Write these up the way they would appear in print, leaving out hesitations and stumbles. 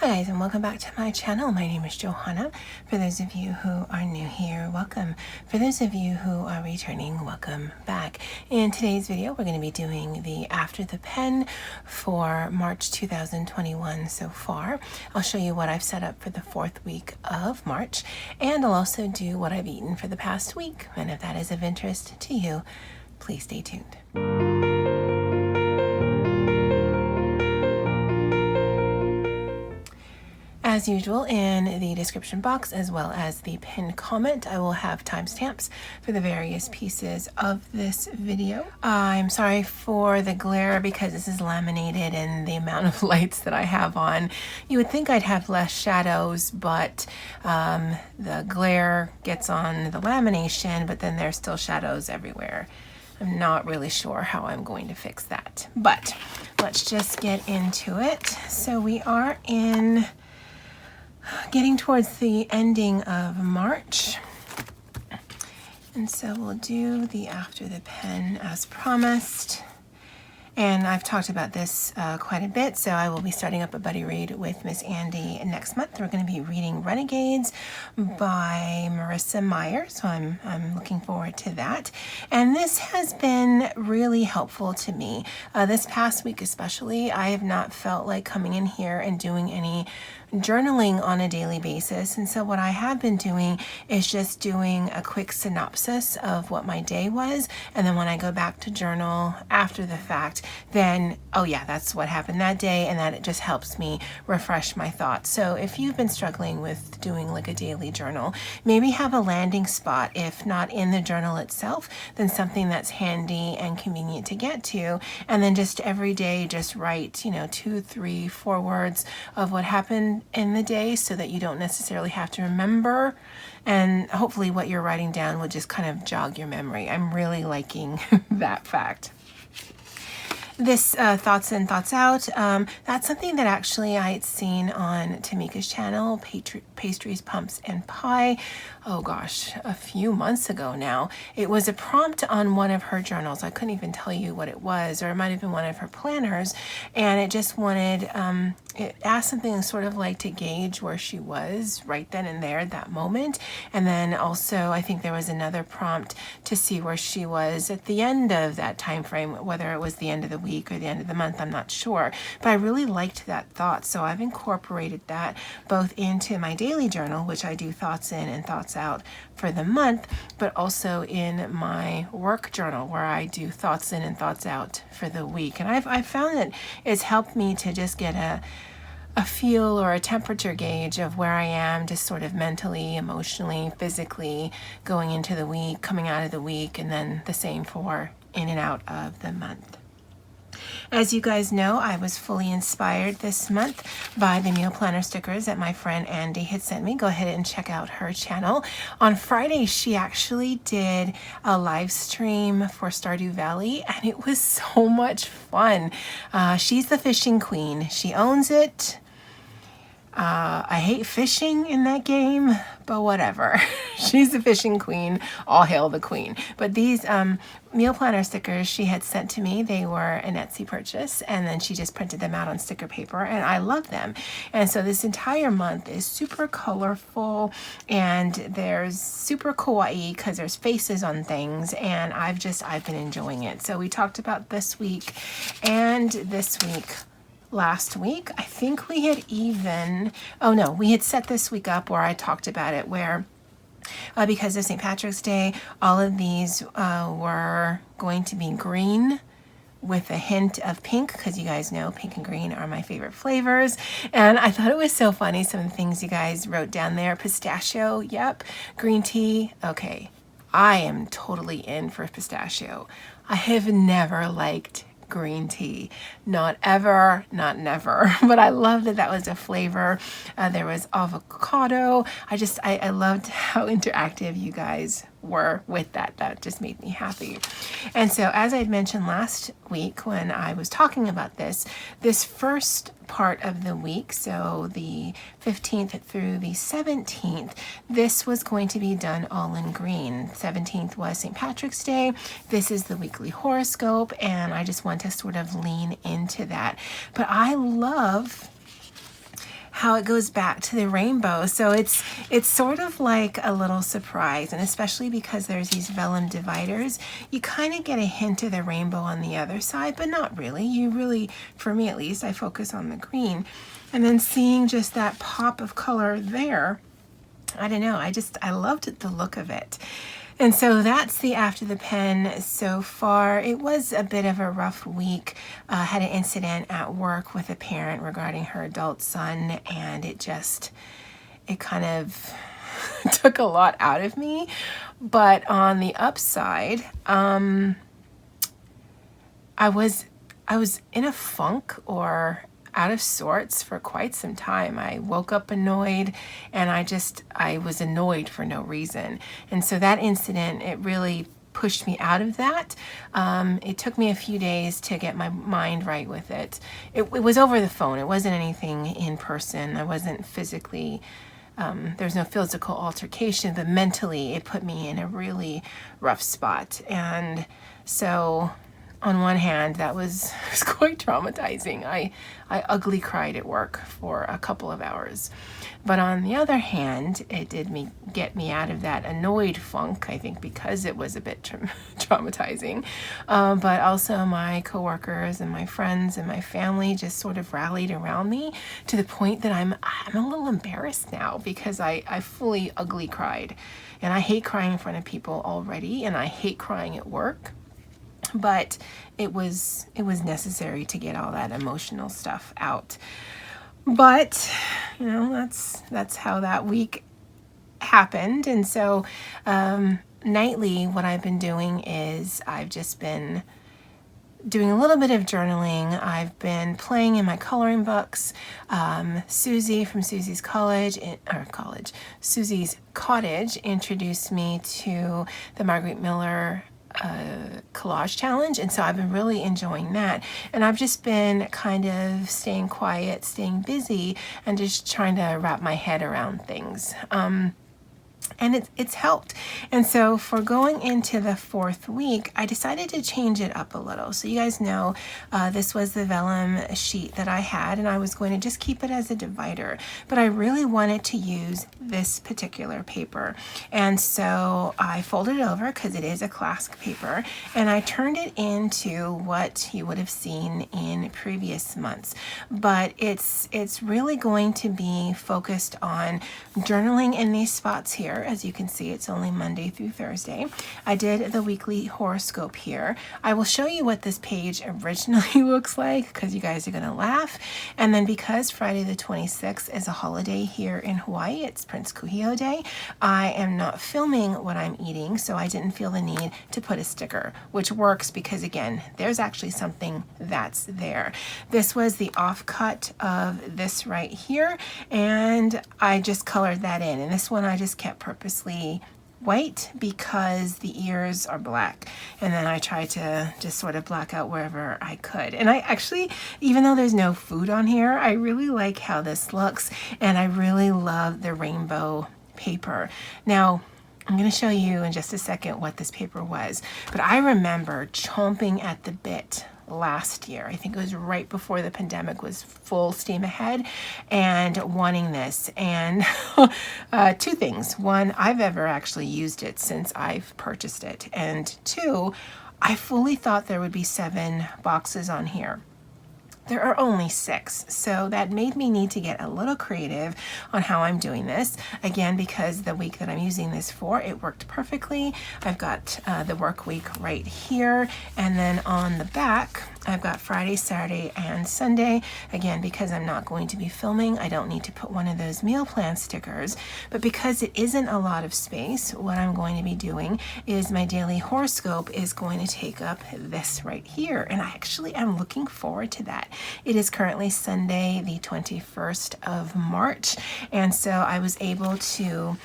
Hi guys, and welcome back to my channel. My name is Johanna. For those of you who are new here, welcome. For those of you who are returning, welcome back. In today's video, we're going to be doing the After the Pen for March 2021 so far. I'll show you what I've set up for the 4th week of March, and I'll also do what I've eaten for the past week. And if that is of interest to you, please stay tuned. As usual, in the description box as well as the pinned comment, I will have timestamps for the various pieces of this video. I'm sorry for the glare because this is laminated and the amount of lights that I have on. You would think I'd have less shadows, but the glare gets on the lamination, but then there's still shadows everywhere. I'm not really sure how I'm going to fix that, but let's just get into it. So we are getting towards the ending of March, and so we'll do the After the Pen as promised. And I've talked about this quite a bit, so I will be starting up a buddy read with Miss Andy next month. We're going to be reading Renegades by Marissa Meyer, so I'm looking forward to that. And this has been really helpful to me. This past week especially, I have not felt like coming in here and doing any journaling on a daily basis, and so what I have been doing is just doing a quick synopsis of what my day was, and then when I go back to journal after the fact, then oh yeah, that's what happened that day, and that it just helps me refresh my thoughts. So if you've been struggling with doing like a daily journal, maybe have a landing spot, if not in the journal itself, then something that's handy and convenient to get to, and then just every day just write 2, 3, 4 words of what happened in the day so that you don't necessarily have to remember, and hopefully what you're writing down will just kind of jog your memory. I'm really liking that fact. This Thoughts in, Thoughts Out, that's something that actually I had seen on Tamika's channel, Pastries, Pumps, and Pie, oh gosh, a few months ago now. It was a prompt on one of her journals. I couldn't even tell you what it was, or it might have been one of her planners, and it just wanted, it asked something sort of like to gauge where she was right then and there at that moment, and then also I think there was another prompt to see where she was at the end of that time frame, whether it was the end of the week or the end of the month, I'm not sure, but I really liked that thought, so I've incorporated that both into my daily journal, which I do thoughts in and thoughts out for the month, but also in my work journal where I do thoughts in and thoughts out for the week. And I've found that it's helped me to just get a feel or a temperature gauge of where I am, just sort of mentally, emotionally, physically going into the week, coming out of the week, and then the same for in and out of the month. As you guys know, I was fully inspired this month by the meal planner stickers that my friend Andy had sent me. Go ahead and check out her channel. On Friday, she actually did a live stream for Stardew Valley, and it was so much fun. She's the fishing queen. She owns it. I hate fishing in that game, but whatever. She's the fishing queen. All hail the queen. But these meal planner stickers she had sent to me, they were an Etsy purchase, and then she just printed them out on sticker paper, and I love them. And so this entire month is super colorful, and there's super kawaii because there's faces on things, and I've been enjoying it. So we talked about this week and this week. Last week, I think we had we had set this week up where I talked about it, where because of St. Patrick's Day, all of these were going to be green with a hint of pink, because you guys know pink and green are my favorite flavors. And I thought it was so funny, some of the things you guys wrote down there. Pistachio, yep. Green tea, okay. I am totally in for pistachio. I have never liked green tea, not ever, not never, but I loved that was a flavor. There was avocado. I loved how interactive you guys were with that just made me happy. And so as I'd mentioned last week when I was talking about this first part of the week, so the 15th through the 17th, this was going to be done all in green. 17th was St. Patrick's Day. This is the weekly horoscope, and I just want to sort of lean into that. But I love how it goes back to the rainbow. So it's sort of like a little surprise, and especially because there's these vellum dividers, you kind of get a hint of the rainbow on the other side, but not really. You really, for me at least, I focus on the green. And then seeing just that pop of color there, I don't know, I loved the look of it. And so that's the After the Pen so far. It was a bit of a rough week. Had an incident at work with a parent regarding her adult son, and it kind of took a lot out of me. But on the upside, I was in a funk or out of sorts for quite some time. I woke up annoyed, and I was annoyed for no reason. And so that incident, it really pushed me out of that. It took me a few days to get my mind right with it. It was over the phone. It wasn't anything in person. I wasn't physically, there's no physical altercation, but mentally it put me in a really rough spot. And so on one hand, that was quite traumatizing. I ugly cried at work for a couple of hours. But on the other hand, it did get me out of that annoyed funk, I think, because it was a bit traumatizing. But also my coworkers and my friends and my family just sort of rallied around me to the point that I'm a little embarrassed now, because I fully ugly cried. And I hate crying in front of people already, and I hate crying at work. But it was necessary to get all that emotional stuff out. But you know, that's how that week happened. And so nightly, what I've been doing is I've just been doing a little bit of journaling. I've been playing in my coloring books. Susie from Susie's Susie's Cottage introduced me to the Margaret Miller collage challenge, and so I've been really enjoying that. And I've just been kind of staying quiet, staying busy, and just trying to wrap my head around things. And it's helped. And so for going into the 4th week, I decided to change it up a little. So you guys know this was the vellum sheet that I had, and I was going to just keep it as a divider. But I really wanted to use this particular paper. And so I folded it over, because it is a classic paper, and I turned it into what you would have seen in previous months. But it's really going to be focused on journaling in these spots here. As you can see, it's only Monday through Thursday. I did the weekly horoscope here. I will show you what this page originally looks like, because you guys are going to laugh. And then because Friday the 26th is a holiday here in Hawaii, it's Prince Kuhio Day, I am not filming what I'm eating, so I didn't feel the need to put a sticker, which works because, again, there's actually something that's there. This was the offcut of this right here, and I just colored that in. And this one I just kept purposely white because the ears are black, and then I try to just sort of black out wherever I could. And I actually, even though there's no food on here, I really like how this looks, and I really love the rainbow paper. Now I'm going to show you in just a second what this paper was, but I remember chomping at the bit last year. I think it was right before the pandemic was full steam ahead, and wanting this. And 2 things. 1, I've ever actually used it since I've purchased it. And 2, I fully thought there would be 7 boxes on here. There are only 6, so that made me need to get a little creative on how I'm doing this. Again, because the week that I'm using this for, it worked perfectly. I've got the work week right here, and then on the back, I've got Friday, Saturday, and Sunday. Again, because I'm not going to be filming, I don't need to put one of those meal plan stickers, but because it isn't a lot of space, what I'm going to be doing is my daily horoscope is going to take up this right here, and I actually am looking forward to that. It is currently Sunday, the 21st of March, and so I was able to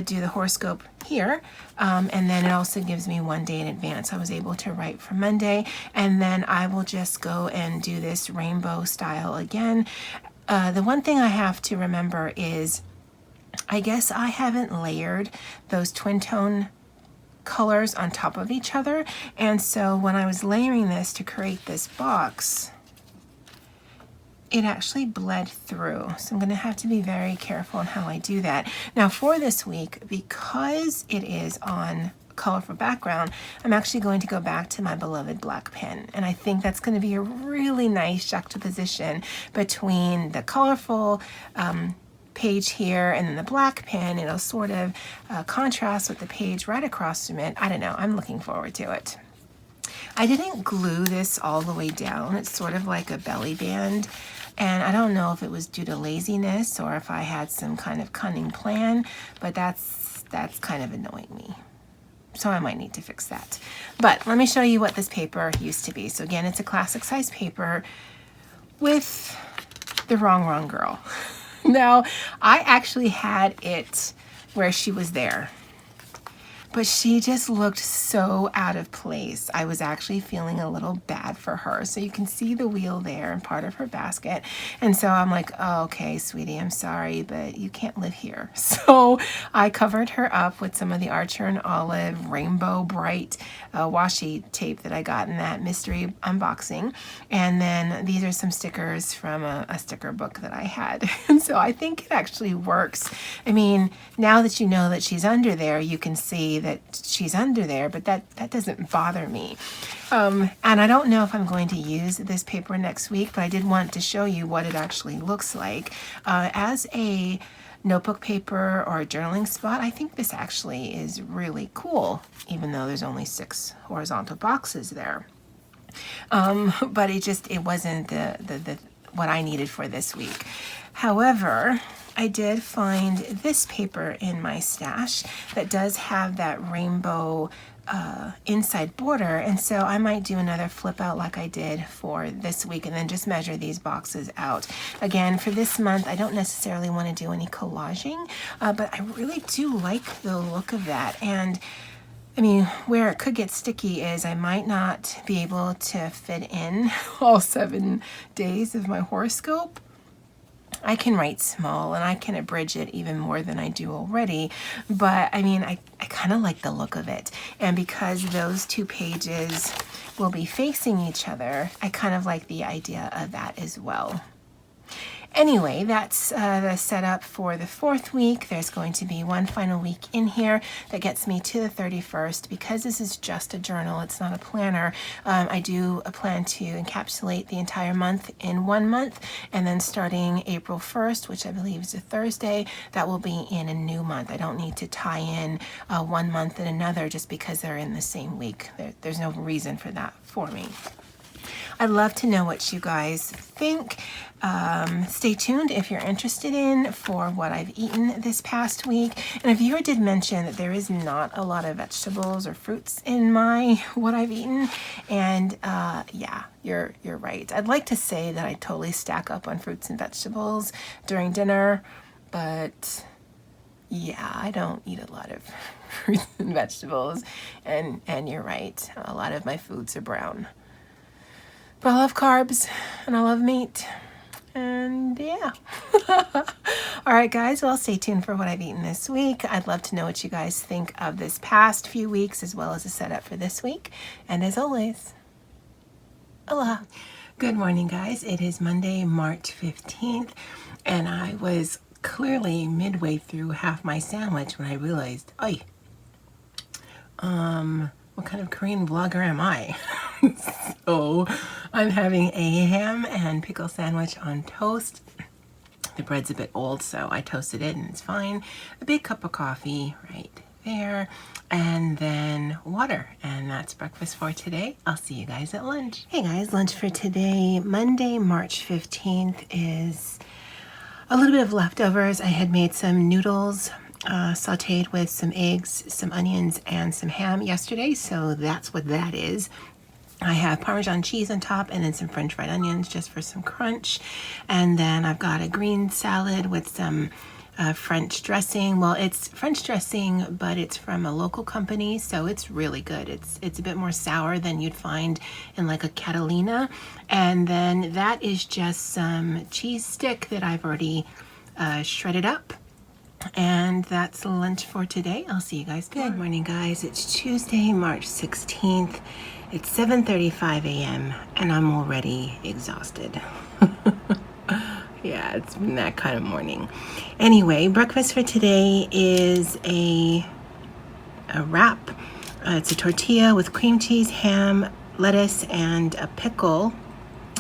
do the horoscope here, and then it also gives me 1 day in advance. I was able to write for Monday, and then I will just go and do this rainbow style again. The one thing I have to remember is, I guess I haven't layered those twin tone colors on top of each other, and so when I was layering this to create this box, it actually bled through. So I'm going to have to be very careful on how I do that. Now for this week, because it is on colorful background, I'm actually going to go back to my beloved black pen. And I think that's going to be a really nice juxtaposition between the colorful page here and then the black pen. It'll sort of contrast with the page right across from it. I don't know. I'm looking forward to it. I didn't glue this all the way down. It's sort of like a belly band. And I don't know if it was due to laziness or if I had some kind of cunning plan, but that's kind of annoying me. So I might need to fix that. But let me show you what this paper used to be. So again, it's a classic size paper with the wrong girl. Now, I actually had it where she was there, but she just looked so out of place. I was actually feeling a little bad for her. So you can see the wheel there and part of her basket. And so I'm like, oh, okay, sweetie, I'm sorry, but you can't live here. So I covered her up with some of the Archer and Olive Rainbow Bright washi tape that I got in that mystery unboxing. And then these are some stickers from a sticker book that I had. And so I think it actually works. I mean, now that you know that she's under there, you can see that she's under there, but that doesn't bother me. And I don't know if I'm going to use this paper next week, but I did want to show you what it actually looks like. As a notebook paper or a journaling spot, I think this actually is really cool, even though there's only 6 horizontal boxes there. But it wasn't the what I needed for this week. However, I did find this paper in my stash that does have that rainbow inside border, and so I might do another flip out like I did for this week and then just measure these boxes out. Again, for this month, I don't necessarily want to do any collaging, but I really do like the look of that. And I mean, where it could get sticky is I might not be able to fit in all 7 days of my horoscope. I can write small and I can abridge it even more than I do already, but I mean, I kind of like the look of it. And because those 2 pages will be facing each other, I kind of like the idea of that as well. Anyway, that's the setup for the 4th week. There's going to be one final week in here that gets me to the 31st. Because this is just a journal, it's not a planner, I do plan to encapsulate the entire month in 1 month, and then starting April 1st, which I believe is a Thursday, that will be in a new month. I don't need to tie in 1 month and another just because they're in the same week. There's no reason for that for me. I'd love to know what you guys think. Stay tuned if you're interested in for what I've eaten this past week. And a viewer did mention that there is not a lot of vegetables or fruits in my what I've eaten. And yeah, you're right. I'd like to say that I totally stack up on fruits and vegetables during dinner, but yeah, I don't eat a lot of fruits and vegetables. And you're right, a lot of my foods are brown. But I love carbs and I love meat. And yeah. All right, guys. Well, stay tuned for what I've eaten this week. I'd love to know what you guys think of this past few weeks as well as the setup for this week. And as always, aloha. Good morning, guys. It is Monday, March 15th. And I was clearly midway through half my sandwich when I realized, oy, what kind of Korean vlogger am I? So I'm having a ham and pickle sandwich on toast. The bread's a bit old, so I toasted it and it's fine. A big cup of coffee right there, and then water. And that's breakfast for today. I'll see you guys at lunch. Hey guys, lunch for today, Monday, March 15th, is a little bit of leftovers. I had made some noodles sauteed with some eggs, some onions, and some ham yesterday, so that's what that is. I have Parmesan cheese on top and then some French fried onions just for some crunch. And then I've got a green salad with some French dressing. Well, it's French dressing, but it's from a local company, so it's really good. It's a bit more sour than you'd find in like a Catalina. And then that is just some cheese stick that I've already shredded up. And that's lunch for today. I'll see you guys tomorrow. Good morning, guys. It's Tuesday, March 16th. It's 7:35 a.m. and I'm already exhausted. it's been that kind of morning. Anyway, breakfast for today is a wrap. It's a tortilla with cream cheese, ham, lettuce, and a pickle.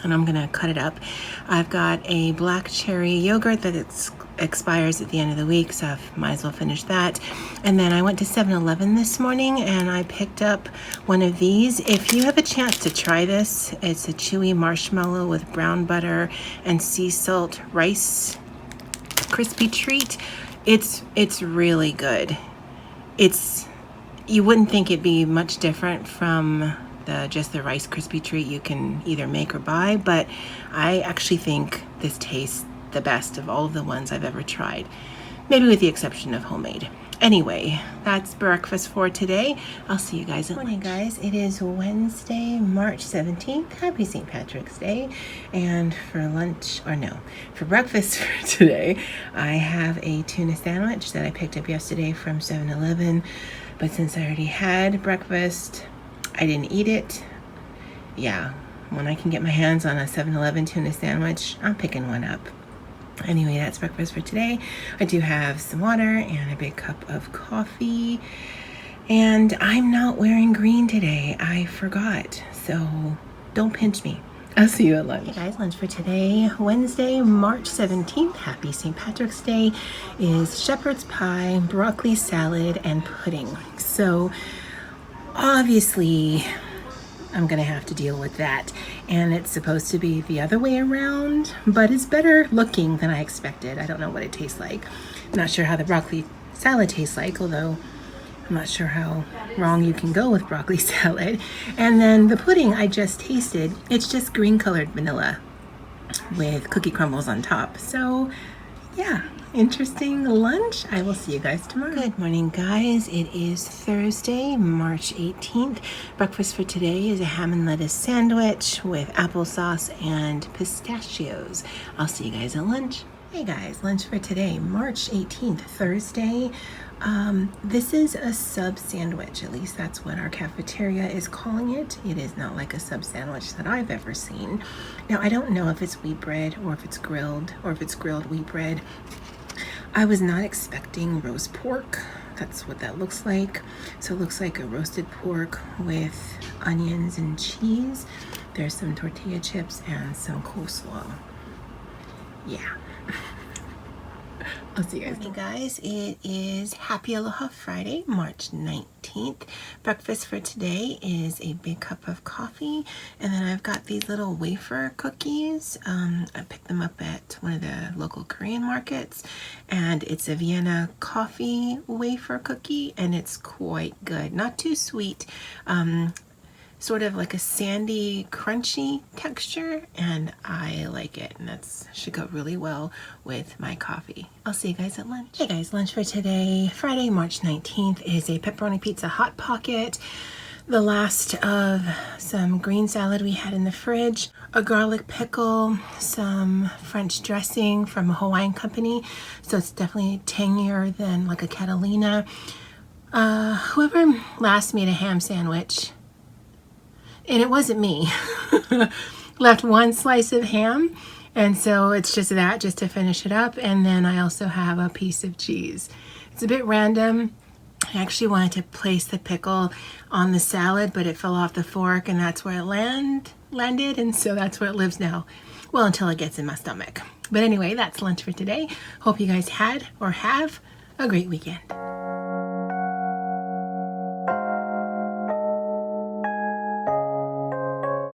And I'm gonna cut it up. I've got a black cherry yogurt that expires at the end of the week, so I might as well finish that. And then I went to 7-Eleven this morning and I picked up one of these. If you have a chance to try this, it's a chewy marshmallow with brown butter and sea salt rice crispy treat. It's really good. You wouldn't think it'd be much different from just the Rice Krispie treat you can either make or buy, but I actually think this tastes the best of all of the ones I've ever tried, maybe with the exception of homemade. Anyway, that's breakfast for today. I'll see you guys at lunch. Morning, guys. It is Wednesday, March 17th. Happy St. Patrick's Day. And for breakfast for today, I have a tuna sandwich that I picked up yesterday from 7-Eleven, but since I already had breakfast, I didn't eat it. Yeah, when I can get my hands on a 7-Eleven tuna sandwich, I'm picking one up. Anyway, that's breakfast for today. I do have some water and a big cup of coffee. And I'm not wearing green today. I forgot. So don't pinch me. I'll see you at lunch. Hey guys, lunch for today, Wednesday, March 17th. Happy St. Patrick's Day, is shepherd's pie, broccoli salad, and pudding. So obviously, I'm gonna have to deal with that. And it's supposed to be the other way around, but it's better looking than I expected. I don't know what it tastes like. I'm not sure how the broccoli salad tastes like, although I'm not sure how wrong you can go with broccoli salad. And then the pudding I just tasted, it's just green colored vanilla with cookie crumbles on top. So yeah, interesting lunch. I will see you guys tomorrow. Good morning, guys. It is Thursday, March 18th. Breakfast for today is a ham and lettuce sandwich with applesauce and pistachios. I'll see you guys at lunch. Hey guys, lunch for today, March 18th, Thursday. This is a sub sandwich. At least that's what our cafeteria is calling it. It is not like a sub sandwich that I've ever seen. Now, I don't know if it's wheat bread or if it's grilled wheat bread. I was not expecting roast pork. That's what that looks like. So it looks like a roasted pork with onions and cheese. There's some tortilla chips and some coleslaw. Yeah. I'll see you guys. Hey guys, it is Happy Aloha Friday, March 19th. Breakfast for today is a big cup of coffee, and then I've got these little wafer cookies. I picked them up at one of the local Korean markets, and it's a Vienna coffee wafer cookie, and it's quite good. Not too sweet. Sort of like a sandy, crunchy texture, and I like it, and that should go really well with my coffee. I'll see you guys at lunch. Hey guys, lunch for today, Friday, March 19th, is a pepperoni pizza hot pocket, the last of some green salad we had in the fridge, a garlic pickle, some French dressing from a Hawaiian company, so it's definitely tangier than like a Catalina. Whoever last made a ham sandwich, and it wasn't me, left one slice of ham, and so it's just that, just to finish it up. And then I also have a piece of cheese. It's a bit random. I actually wanted to place the pickle on the salad, but it fell off the fork, and that's where it landed, and so that's where it lives now. Well, until it gets in my stomach. But anyway, that's lunch for today. Hope you guys had or have a great weekend.